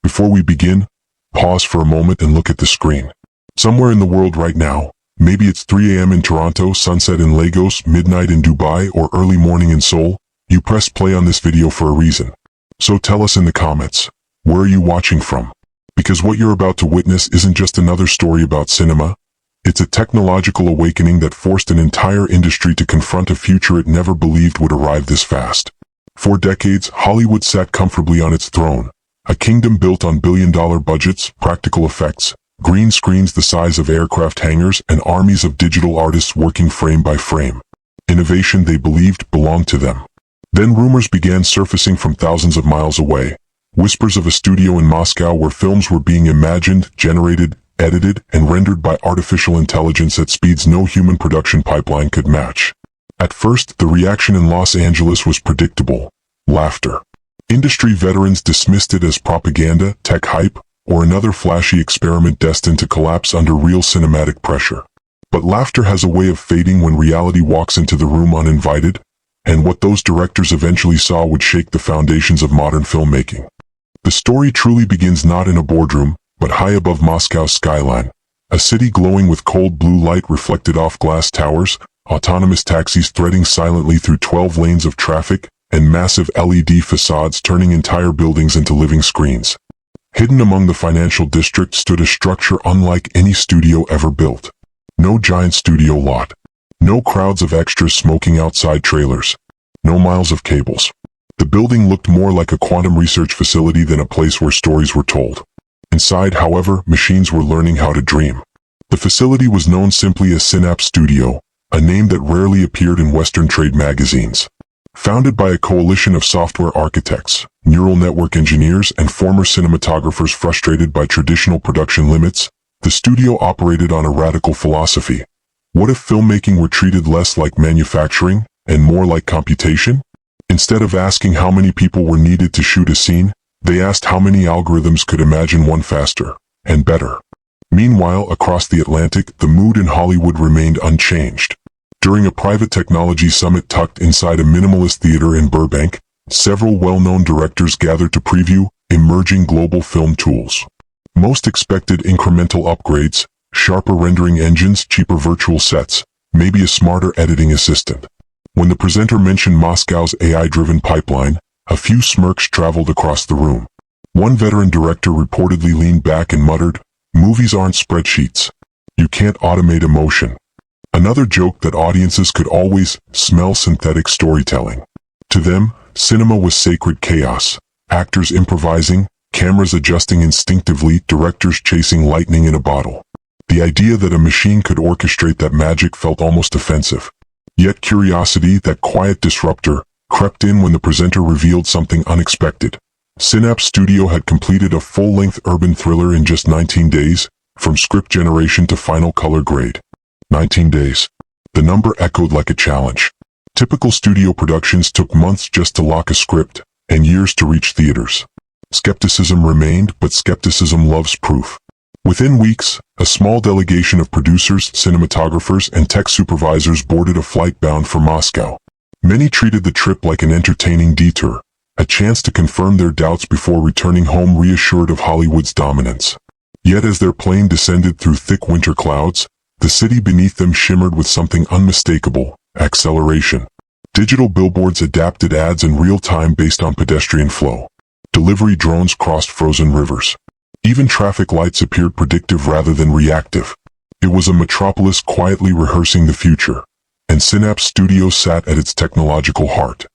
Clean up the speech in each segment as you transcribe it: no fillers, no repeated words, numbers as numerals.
Before we begin, pause for a moment and look at the screen. Somewhere in the world right now, maybe it's 3 a.m. in Toronto, sunset in Lagos, midnight in Dubai, or early morning in Seoul, you pressed play on this video for a reason. So tell us in the comments, where are you watching from? Because what you're about to witness isn't just another story about cinema, it's a technological awakening that forced an entire industry to confront a future it never believed would arrive this fast. For decades, Hollywood sat comfortably on its throne, a kingdom built on billion-dollar budgets, practical effects, green screens the size of aircraft hangars, and armies of digital artists working frame by frame. Innovation they believed belonged to them. Then rumors began surfacing from thousands of miles away. Whispers of a studio in Moscow where films were being imagined, generated, edited, and rendered by artificial intelligence at speeds no human production pipeline could match. At first, the reaction in Los Angeles was predictable: laughter. Industry veterans dismissed it as propaganda, tech hype, or another flashy experiment destined to collapse under real cinematic pressure. But laughter has a way of fading when reality walks into the room uninvited, and what those directors eventually saw would shake the foundations of modern filmmaking. The story truly begins not in a boardroom, but high above Moscow's skyline, a city glowing with cold blue light reflected off glass towers, autonomous taxis threading silently through 12 lanes of traffic, and massive LED facades turning entire buildings into living screens. Hidden among the financial district stood a structure unlike any studio ever built. No giant studio lot. No crowds of extras smoking outside trailers. No miles of cables. The building looked more like a quantum research facility than a place where stories were told. Inside, however, machines were learning how to dream. The facility was known simply as Synapse Studio, a name that rarely appeared in Western trade magazines. Founded by a coalition of software architects, neural network engineers, and former cinematographers frustrated by traditional production limits, the studio operated on a radical philosophy. What if filmmaking were treated less like manufacturing and more like computation? Instead of asking how many people were needed to shoot a scene, they asked how many algorithms could imagine one faster and better. Meanwhile, across the Atlantic, the mood in Hollywood remained unchanged. During a private technology summit tucked inside a minimalist theater in Burbank, several well-known directors gathered to preview emerging global film tools. Most expected incremental upgrades, sharper rendering engines, cheaper virtual sets, maybe a smarter editing assistant. When the presenter mentioned Moscow's AI-driven pipeline, a few smirks traveled across the room. One veteran director reportedly leaned back and muttered, "Movies aren't spreadsheets. You can't automate emotion." Another joked that audiences could always smell synthetic storytelling. To them, cinema was sacred chaos, actors improvising, cameras adjusting instinctively, directors chasing lightning in a bottle. The idea that a machine could orchestrate that magic felt almost offensive. Yet curiosity, that quiet disruptor, crept in when the presenter revealed something unexpected. Synapse Studio had completed a full-length urban thriller in just 19 days, from script generation to final color grade. 19 days. The number echoed like a challenge. Typical studio productions took months just to lock a script, and years to reach theaters. Skepticism remained, but skepticism loves proof. Within weeks, a small delegation of producers, cinematographers, and tech supervisors boarded a flight bound for Moscow. Many treated the trip like an entertaining detour, a chance to confirm their doubts before returning home reassured of Hollywood's dominance. Yet as their plane descended through thick winter clouds, the city beneath them shimmered with something unmistakable: acceleration. Digital billboards adapted ads in real time based on pedestrian flow. Delivery drones crossed frozen rivers. Even traffic lights appeared predictive rather than reactive. It was a metropolis quietly rehearsing the future, and Synapse Studio sat at its technological heart.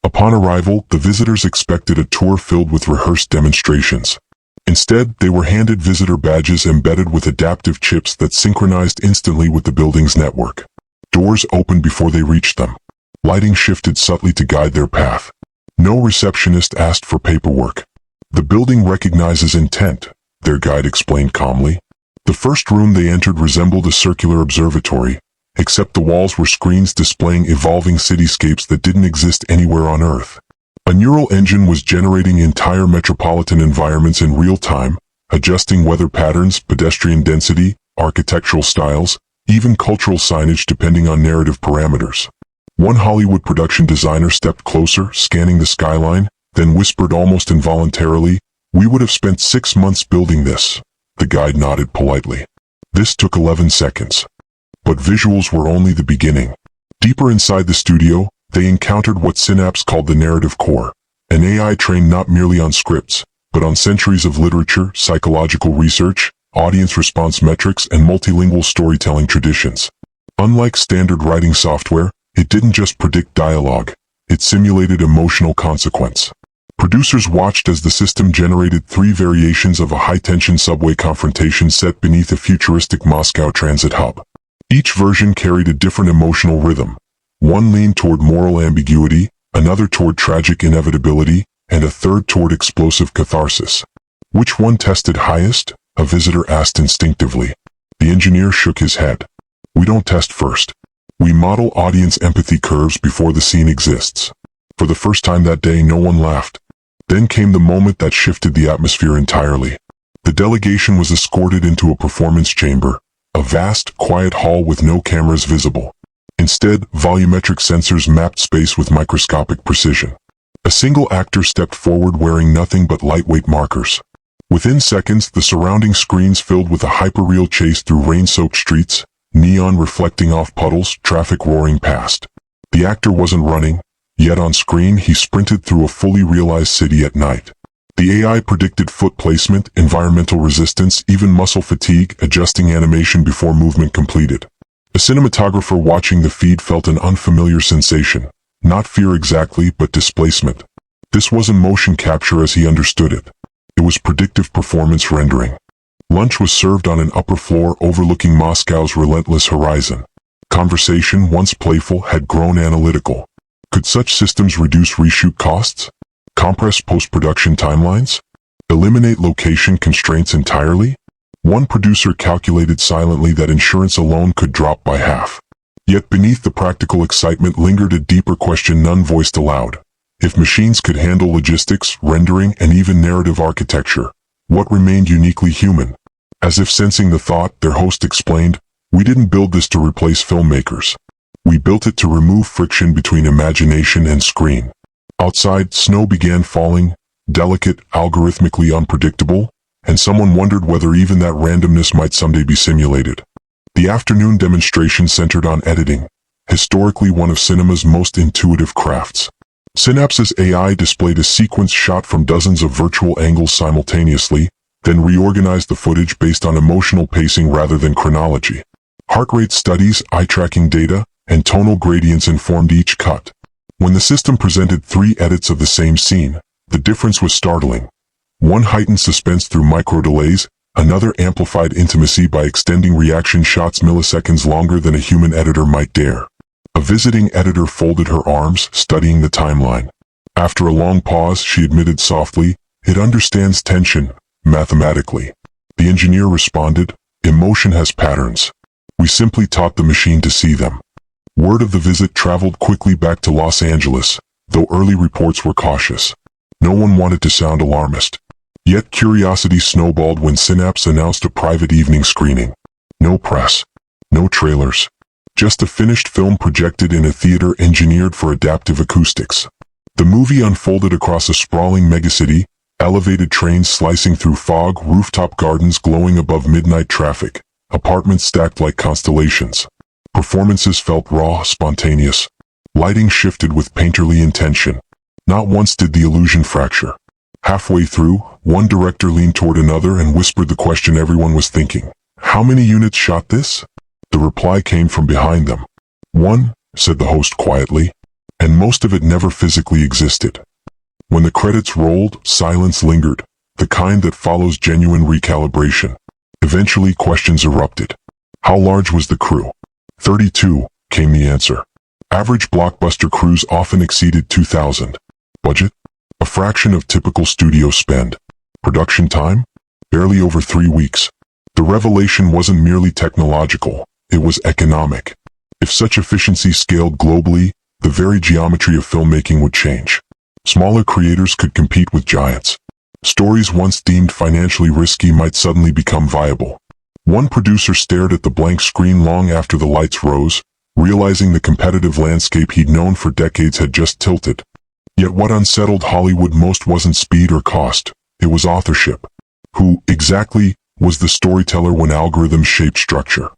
Upon arrival, the visitors expected a tour filled with rehearsed demonstrations. Instead, they were handed visitor badges embedded with adaptive chips that synchronized instantly with the building's network. Doors opened before they reached them. Lighting shifted subtly to guide their path. No receptionist asked for paperwork. "The building recognizes intent," their guide explained calmly. The first room they entered resembled a circular observatory, except the walls were screens displaying evolving cityscapes that didn't exist anywhere on Earth. A neural engine was generating entire metropolitan environments in real time, adjusting weather patterns, pedestrian density, architectural styles, even cultural signage depending on narrative parameters. One Hollywood production designer stepped closer, scanning the skyline, then whispered almost involuntarily, "We would have spent 6 months building this." The guide nodded politely. "This took 11 seconds. But visuals were only the beginning. Deeper inside the studio, they encountered what Synapse called the narrative core, an AI trained not merely on scripts, but on centuries of literature, psychological research, audience response metrics, and multilingual storytelling traditions. Unlike standard writing software, it didn't just predict dialogue, it simulated emotional consequence. Producers watched as the system generated 3 variations of a high-tension subway confrontation set beneath a futuristic Moscow transit hub. Each version carried a different emotional rhythm. One leaned toward moral ambiguity, another toward tragic inevitability, and a third toward explosive catharsis. "Which one tested highest?" a visitor asked instinctively. The engineer shook his head. "We don't test first. We model audience empathy curves before the scene exists." For the first time that day, no one laughed. Then came the moment that shifted the atmosphere entirely. The delegation was escorted into a performance chamber, a vast, quiet hall with no cameras visible. Instead, volumetric sensors mapped space with microscopic precision. A single actor stepped forward wearing nothing but lightweight markers. Within seconds, the surrounding screens filled with a hyperreal chase through rain-soaked streets, neon reflecting off puddles, traffic roaring past. The actor wasn't running, yet on screen he sprinted through a fully realized city at night. The AI predicted foot placement, environmental resistance, even muscle fatigue, adjusting animation before movement completed. A cinematographer watching the feed felt an unfamiliar sensation. Not fear exactly, but displacement. This wasn't motion capture as he understood it. It was predictive performance rendering. Lunch was served on an upper floor overlooking Moscow's relentless horizon. Conversation, once playful, had grown analytical. Could such systems reduce reshoot costs? Compress post-production timelines? Eliminate location constraints entirely? One producer calculated silently that insurance alone could drop by half. Yet beneath the practical excitement lingered a deeper question none voiced aloud. If machines could handle logistics, rendering, and even narrative architecture, what remained uniquely human? As if sensing the thought, their host explained, "We didn't build this to replace filmmakers. We built it to remove friction between imagination and screen." Outside, snow began falling, delicate, algorithmically unpredictable, and someone wondered whether even that randomness might someday be simulated. The afternoon demonstration centered on editing, historically one of cinema's most intuitive crafts. Synapse's AI displayed a sequence shot from dozens of virtual angles simultaneously, then reorganized the footage based on emotional pacing rather than chronology. Heart rate studies, eye-tracking data, and tonal gradients informed each cut. When the system presented 3 edits of the same scene, the difference was startling. One heightened suspense through micro-delays, another amplified intimacy by extending reaction shots milliseconds longer than a human editor might dare. A visiting editor folded her arms, studying the timeline. After a long pause, she admitted softly, "It understands tension, mathematically." The engineer responded, "Emotion has patterns. We simply taught the machine to see them." Word of the visit traveled quickly back to Los Angeles, though early reports were cautious. No one wanted to sound alarmist. Yet curiosity snowballed when Synapse announced a private evening screening. No press. No trailers. Just a finished film projected in a theater engineered for adaptive acoustics. The movie unfolded across a sprawling megacity, elevated trains slicing through fog, rooftop gardens glowing above midnight traffic, apartments stacked like constellations. Performances felt raw, spontaneous. Lighting shifted with painterly intention. Not once did the illusion fracture. Halfway through, one director leaned toward another and whispered the question everyone was thinking. "How many units shot this?" The reply came from behind them. "One," said the host quietly, "and most of it never physically existed." When the credits rolled, silence lingered, the kind that follows genuine recalibration. Eventually, questions erupted. How large was the crew? 32, came the answer. Average blockbuster crews often exceeded 2,000. Budget? A fraction of typical studio spend. Production time? Barely over 3 weeks. The revelation wasn't merely technological, it was economic. If such efficiency scaled globally, the very geometry of filmmaking would change. Smaller creators could compete with giants. Stories once deemed financially risky might suddenly become viable. One producer stared at the blank screen long after the lights rose, realizing the competitive landscape he'd known for decades had just tilted. Yet what unsettled Hollywood most wasn't speed or cost, it was authorship. Who, exactly, was the storyteller when algorithms shaped structure?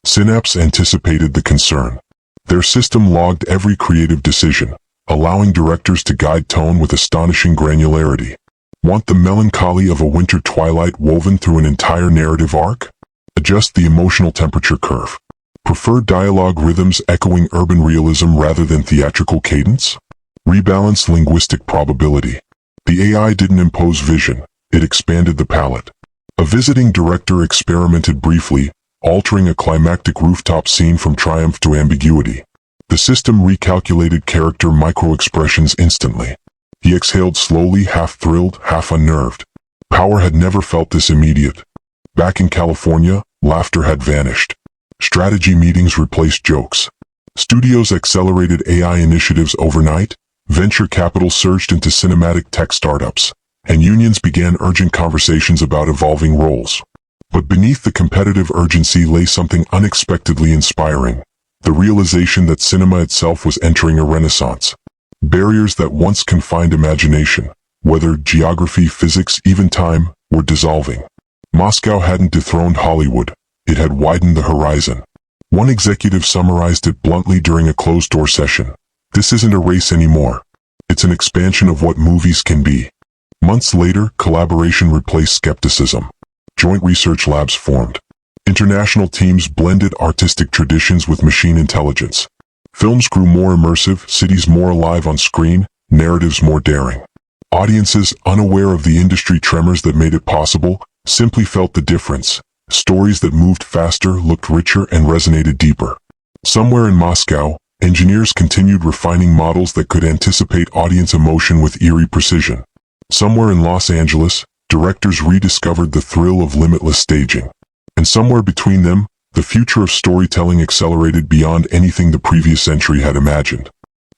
Synapse anticipated the concern. Their system logged every creative decision, allowing directors to guide tone with astonishing granularity. Want the melancholy of a winter twilight woven through an entire narrative arc? Adjust the emotional temperature curve. Prefer dialogue rhythms echoing urban realism rather than theatrical cadence? Rebalance linguistic probability. The AI didn't impose vision, it expanded the palette. A visiting director experimented briefly, altering a climactic rooftop scene from triumph to ambiguity. The system recalculated character micro-expressions instantly. He exhaled slowly, half thrilled, half unnerved. Power had never felt this immediate. Back in California, laughter had vanished. Strategy meetings replaced jokes. Studios accelerated AI initiatives overnight, venture capital surged into cinematic tech startups, and unions began urgent conversations about evolving roles. But beneath the competitive urgency lay something unexpectedly inspiring. The realization that cinema itself was entering a renaissance. Barriers that once confined imagination, whether geography, physics, even time, were dissolving. Moscow hadn't dethroned Hollywood, it had widened the horizon. One executive summarized it bluntly during a closed-door session. This isn't a race anymore. It's an expansion of what movies can be. Months later, collaboration replaced skepticism. Joint research labs formed. International teams blended artistic traditions with machine intelligence. Films grew more immersive, cities more alive on screen, narratives more daring. Audiences, unaware of the industry tremors that made it possible, simply felt the difference. Stories that moved faster, looked richer, and resonated deeper. Somewhere in Moscow, engineers continued refining models that could anticipate audience emotion with eerie precision. Somewhere in Los Angeles, directors rediscovered the thrill of limitless staging. And somewhere between them, the future of storytelling accelerated beyond anything the previous century had imagined.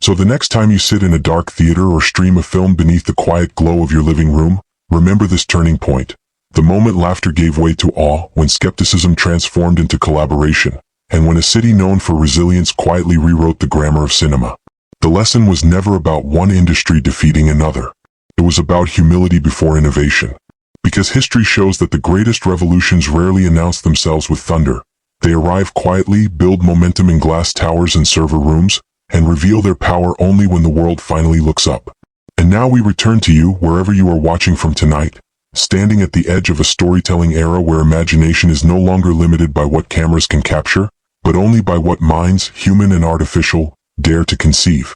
So the next time you sit in a dark theater or stream a film beneath the quiet glow of your living room, remember this turning point. The moment laughter gave way to awe, when skepticism transformed into collaboration, and when a city known for resilience quietly rewrote the grammar of cinema. The lesson was never about one industry defeating another. It was about humility before innovation. Because history shows that the greatest revolutions rarely announce themselves with thunder. They arrive quietly, build momentum in glass towers and server rooms, and reveal their power only when the world finally looks up. And now we return to you, wherever you are watching from tonight, standing at the edge of a storytelling era where imagination is no longer limited by what cameras can capture, but only by what minds, human and artificial, dare to conceive.